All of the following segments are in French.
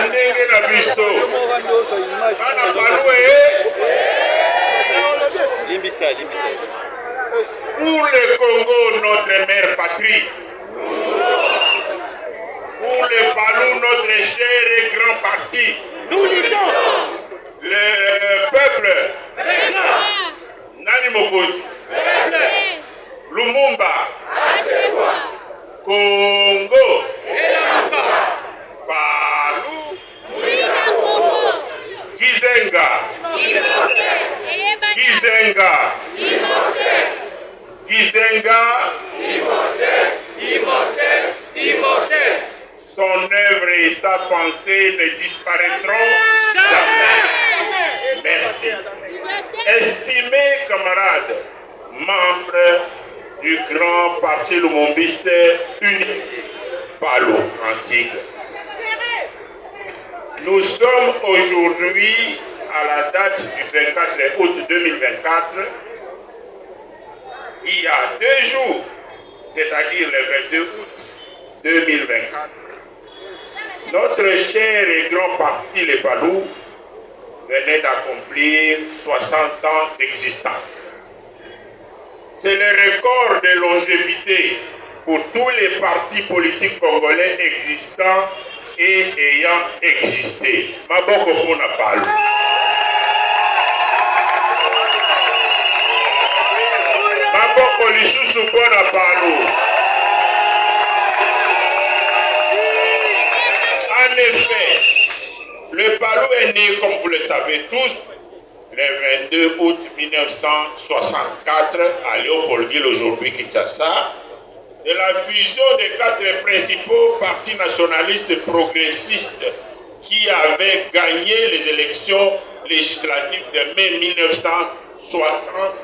ndenge na biso bana balue pour le Congo, notre mère patrie, pour le Palou, notre cher et grand parti, nous luttons. Le peuple, Nani Mokoji, Lumumba, Congo, Palou, Kizenga, Kizenga, Kizenga, son œuvre et sa pensée ne disparaîtront jamais. Merci. Estimés camarades, membres du grand parti lumumbiste uni, PALU en sigle. Nous sommes aujourd'hui à la date du 24 août 2024. Il y a 2 jours, c'est-à-dire le 22 août 2024, notre cher et grand parti, les PALU, venait d'accomplir 60 ans d'existence. C'est le record de longévité pour tous les partis politiques congolais existants et ayant existé. Maboko Pona PALU. Maboko Lisusu Pona PALU. En effet, le PALU est né, comme vous le savez tous, le 22 août 1964 à Léopoldville, aujourd'hui Kinshasa, de la fusion des 4 principaux partis nationalistes progressistes qui avaient gagné les élections législatives de mai 1960,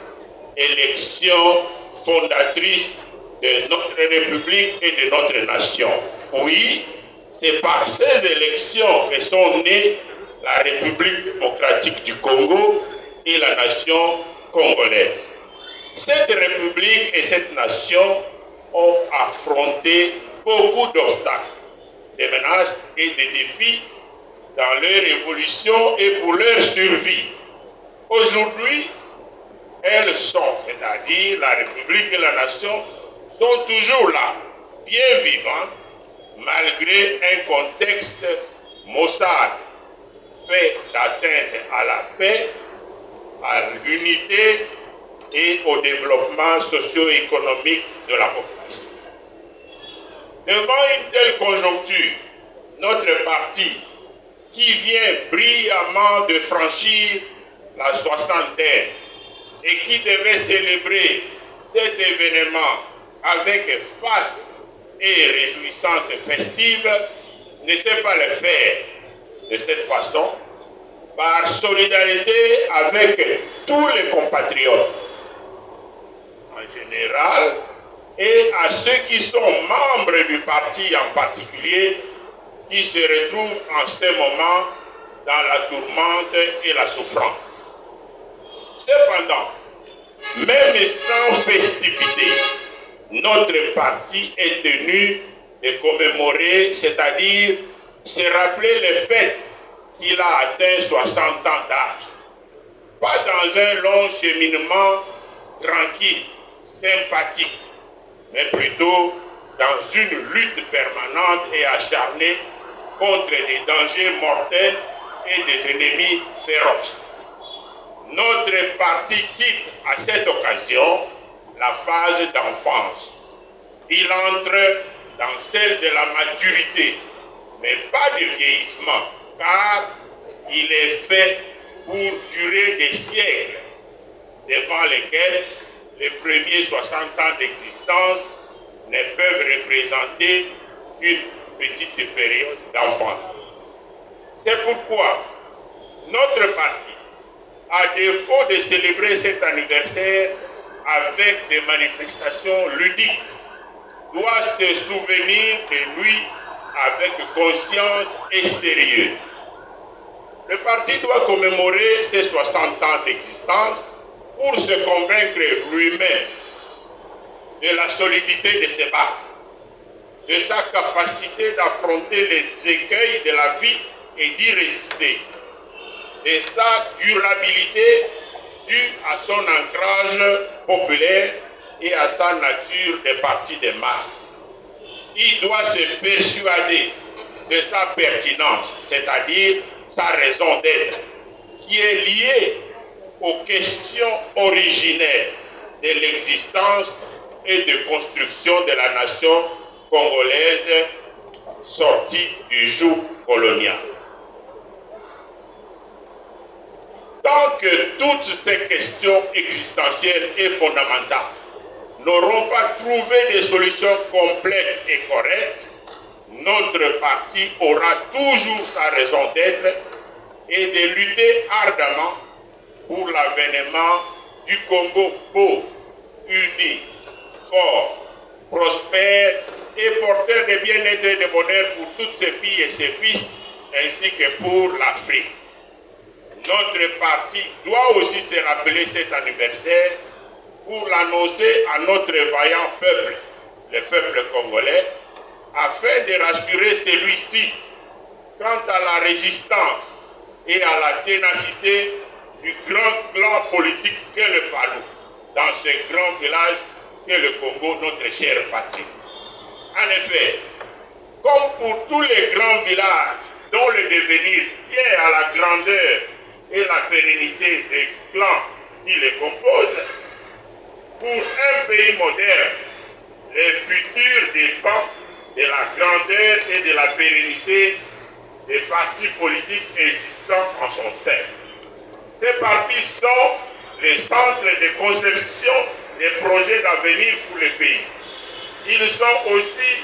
élections fondatrices de notre République et de notre nation. Oui, c'est par ces élections que sont nées la République démocratique du Congo et la nation congolaise. Cette République et cette nation ont affronté beaucoup d'obstacles, des menaces et des défis dans leur évolution et pour leur survie. Aujourd'hui, elles sont, c'est-à-dire la République et la nation, sont toujours là, bien vivantes, malgré un contexte maussade, fait d'atteinte à la paix, à l'unité et au développement socio-économique de la population. Devant une telle conjoncture, notre parti, qui vient brillamment de franchir la soixantaine et qui devait célébrer cet événement avec faste et réjouissance festive, ne sait pas le faire de cette façon, par solidarité avec tous les compatriotes en général et à ceux qui sont membres du parti en particulier, qui se retrouvent en ce moment dans la tourmente et la souffrance. Cependant, même sans festivité, notre parti est tenu de commémorer, c'est-à-dire se rappeler le fait qu'il a atteint 60 ans d'âge. Pas dans un long cheminement tranquille, sympathique, mais plutôt dans une lutte permanente et acharnée contre des dangers mortels et des ennemis féroces. Notre parti quitte à cette occasion la phase d'enfance. Il entre dans celle de la maturité, mais pas de vieillissement, car il est fait pour durer des siècles, devant lesquels les premiers 60 ans d'existence ne peuvent représenter qu'une petite période d'enfance. C'est pourquoi notre parti, à défaut de célébrer cet anniversaire avec des manifestations ludiques, doit se souvenir de lui avec conscience et sérieux. Le parti doit commémorer ses 60 ans d'existence pour se convaincre lui-même de la solidité de ses bases, de sa capacité d'affronter les écueils de la vie et d'y résister, et sa durabilité due à son ancrage populaire et à sa nature des partis des masses. Il doit se persuader de sa pertinence, c'est-à-dire sa raison d'être, qui est liée aux questions originelles de l'existence et de construction de la nation congolaise sortie du joug colonial. Tant que toutes ces questions existentielles et fondamentales n'auront pas trouvé des solutions complètes et correctes, notre parti aura toujours sa raison d'être et de lutter ardemment pour l'avènement du Congo beau, uni, fort, prospère et porteur de bien-être et de bonheur pour toutes ses filles et ses fils, ainsi que pour l'Afrique. Notre parti doit aussi se rappeler cet anniversaire pour l'annoncer à notre vaillant peuple, le peuple congolais, afin de rassurer celui-ci quant à la résistance et à la ténacité du grand clan politique qu'est le Palou, dans ce grand village qu'est le Congo, notre chère patrie. En effet, comme pour tous les grands villages dont le devenir tient à la grandeur et la pérennité des clans qui les composent, pour un pays moderne, le futur dépend de la grandeur et de la pérennité des partis politiques existants en son sein. Ces partis sont les centres de conception des projets d'avenir pour le pays. Ils sont aussi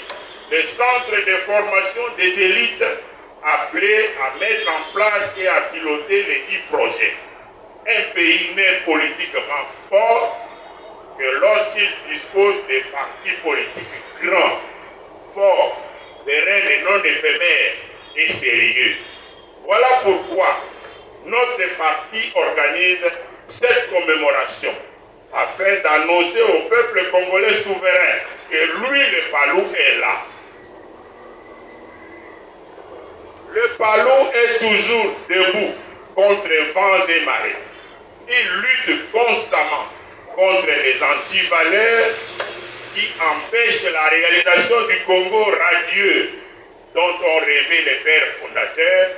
les centres de formation des élites appelées à mettre en place et à piloter les 10 projets. Un pays n'est politiquement fort que lorsqu'il dispose de partis politiques grands, forts, pérennes et non éphémères et sérieux. Voilà pourquoi notre parti organise cette commémoration afin d'annoncer au peuple congolais souverain que lui, le Palou, est là. Le Palou est toujours debout contre vents et marées. Il lutte constamment contre les antivaleurs qui empêchent la réalisation du Congo radieux dont ont rêvé les pères fondateurs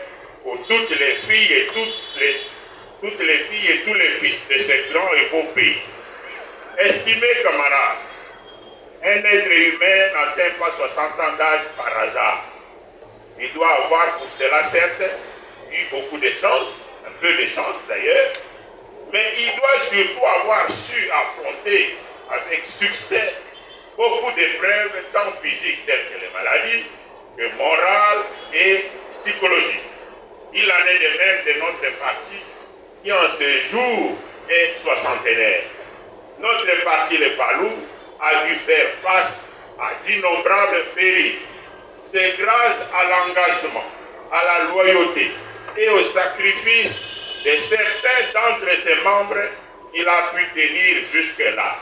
pour toutes les filles et tous les fils de ce grand et beau pays. Estimés camarades, un être humain n'atteint pas 60 ans d'âge par hasard. Il doit avoir pour cela certes eu beaucoup de chance, un peu de chance d'ailleurs, mais il doit surtout avoir su affronter avec succès beaucoup d'épreuves tant physiques telles que les maladies, que morales et psychologiques. Il en est de même de notre parti qui en ce jour est soixantenaire. Notre parti, le Palou, a dû faire face à d'innombrables périls. C'est grâce à l'engagement, à la loyauté et au sacrifice de certains d'entre ses membres qu'il a pu tenir jusque-là.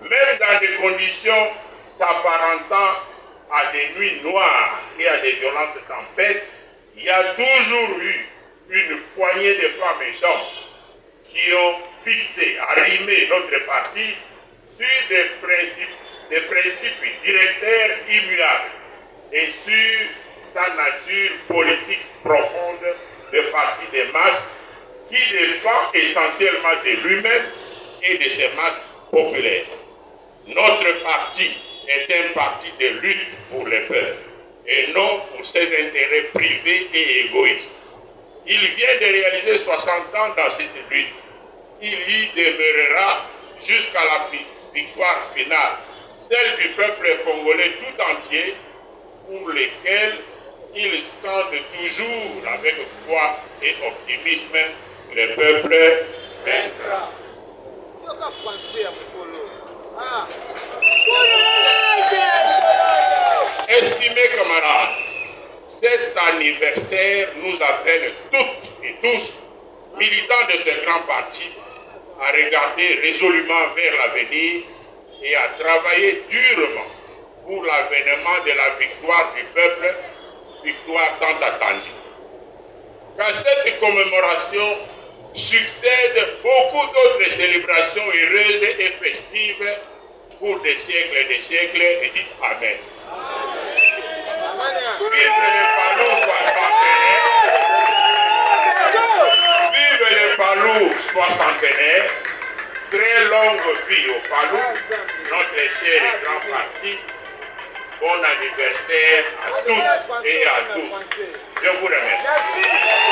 Même dans des conditions s'apparentant à des nuits noires et à des violentes tempêtes, il y a toujours eu une poignée de femmes et d'hommes qui ont fixé, arrimé notre parti sur des principes directeurs immuables et sur sa nature politique profonde de parti des masses qui dépend essentiellement de lui-même et de ses masses populaires. Notre parti est un parti de lutte pour le peuple et non pour ses intérêts privés et égoïstes. Il vient de réaliser 60 ans dans cette lutte. Il y demeurera jusqu'à la victoire finale, celle du peuple congolais tout entier, pour lequel il scande toujours avec foi et optimisme: le peuple vaincra. Estimés camarades, cet anniversaire nous appelle toutes et tous, militants de ce grand parti, à regarder résolument vers l'avenir et à travailler durement pour l'avènement de la victoire du peuple, victoire tant attendue. qu'à cette commémoration succèdent beaucoup d'autres célébrations heureuses et festives pour des siècles et des siècles, et dites Amen. Vive les Palous soixantenaires. Vive les Palous soixantenaires. Très longue vie au Palou, notre cher et grand parti. Bon anniversaire à toutes et à tous. Je vous remercie.